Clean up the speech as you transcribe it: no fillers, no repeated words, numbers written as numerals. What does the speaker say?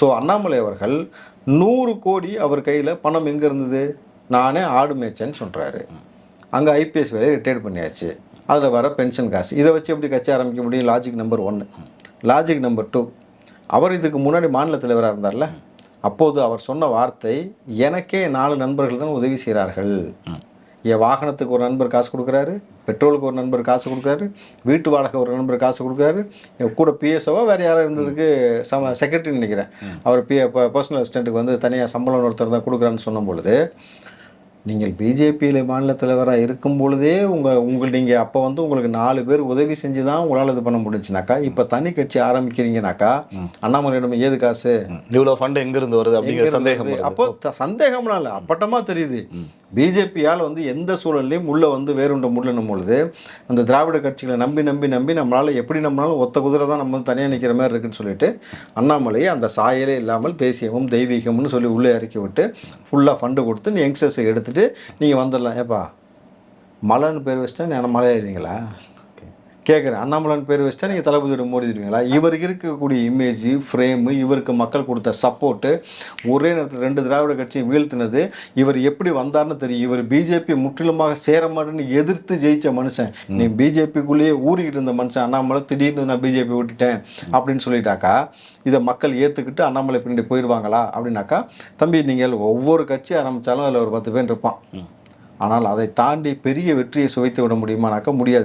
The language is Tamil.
ஸோ அண்ணாமலை அவர்கள் 100 கோடி அவர் கையில் பணம் எங்கே இருந்தது? நானே ஆடு மேய்ச்சேன்னு சொல்கிறாரு. அங்கே ஐபிஎஸ் வேலையை ரிட்டையர்ட் பண்ணியாச்சு. அதில் வர பென்ஷன் காசு இதை வச்சு எப்படி கட்சி ஆரம்பிக்க முடியும்? Logic number 1. லாஜிக் நம்பர் 2, அவர் இதுக்கு முன்னாடி மாநில தலைவராக இருந்தார்ல, அப்போது அவர் சொன்ன வார்த்தை, எனக்கே 4 நண்பர்கள் தான் உதவி செய்கிறார்கள். என் வாகனத்துக்கு ஒரு நண்பர் காசு கொடுக்குறாரு, பெட்ரோலுக்கு ஒரு நண்பர் காசு கொடுக்குறாரு, வீட்டு வாடகை ஒரு நண்பர் காசு கொடுக்குறாரு, கூட பிஎஸ்ஓவா வேறு யாரோ இருந்ததுக்கு செக்ரட்டரின்னு நினைக்கிறேன், அவர் பர்சனல் அசிஸ்டண்ட்டுக்கு வந்து தனியாக சம்பளம் ஒருத்தர் தான் கொடுக்குறான்னு சொன்ன பொழுது, நீங்கள் பிஜேபியில் மாநில தலைவராக இருக்கும் பொழுதே நீங்கள் அப்போ வந்து உங்களுக்கு 4 பேர் உதவி செஞ்சு தான் உங்களால் இது பண்ண முடிஞ்சுனாக்கா, இப்போ தனி கட்சி ஆரம்பிக்கிறீங்கனாக்கா அண்ணாமலையிடம் ஏது காசு, இவ்வளோ ஃபண்டு எங்கேருந்து வருது அப்படிங்கிற சந்தேகம். அப்போ சந்தேகம்லாம் இல்லை, அப்பட்டமாக தெரியுது. பிஜேபியால் வந்து எந்த சூழல்லையும் உள்ளே வந்து வேறுண்ட முள்ளுன்னும் பொழுது அந்த திராவிட கட்சிகளை நம்பி நம்மளால் எப்படி நம்மளாலும் ஒத்த குதிரை தான் நம்ம வந்து தனியாக நிற்கிற மாதிரி இருக்குன்னு சொல்லிட்டு அண்ணாமலையை அந்த சாயலே இல்லாமல் தேசியமும் தெய்வீகம்னு சொல்லி உள்ளே இறக்கி விட்டு ஃபுல்லாக ஃபண்டு கொடுத்து நீ யங்ஸ்டர்ஸை எடுத்துகிட்டு நீங்கள் வந்துடலாம். ஏப்பா மலைன்னு பேர் வச்சுட்டா நான் மலையாயிருவீங்களா கேட்குறேன். அண்ணாமலைன்னு பேர் வச்சுட்டா நீங்கள் தளபதியோட மோதிடுவீங்களா? இவருக்கு இருக்கக்கூடிய இமேஜ் ஃப்ரேமு, இவருக்கு மக்கள் கொடுத்த சப்போர்ட்டு, ஒரே நேரத்தில் 2 திராவிட கட்சியை வீழ்த்தினது, இவர் எப்படி வந்தார்னு தெரியும். இவர் பிஜேபி முற்றிலுமாக சேர மாட்டேன்னு எதிர்த்து ஜெயித்த மனுஷன். நீ பிஜேபிக்குள்ளேயே ஊறிக்கிட்டு இருந்த மனுஷன் அண்ணாமலை திடீர்னு நான் பிஜேபி விட்டுட்டேன் அப்படின்னு சொல்லிட்டாக்கா இதை மக்கள் ஏற்றுக்கிட்டு அண்ணாமலை பின்னாடி போயிடுவாங்களா அப்படின்னாக்கா, தம்பி நீங்கள் ஒவ்வொரு கட்சி ஆரம்பித்தாலும் அதில் ஒரு 10 பேர் இருப்பான். ஆனால் அதை தாண்டி பெரிய வெற்றியை சுவைத்து விட முடியுமானாக்கா முடியாது.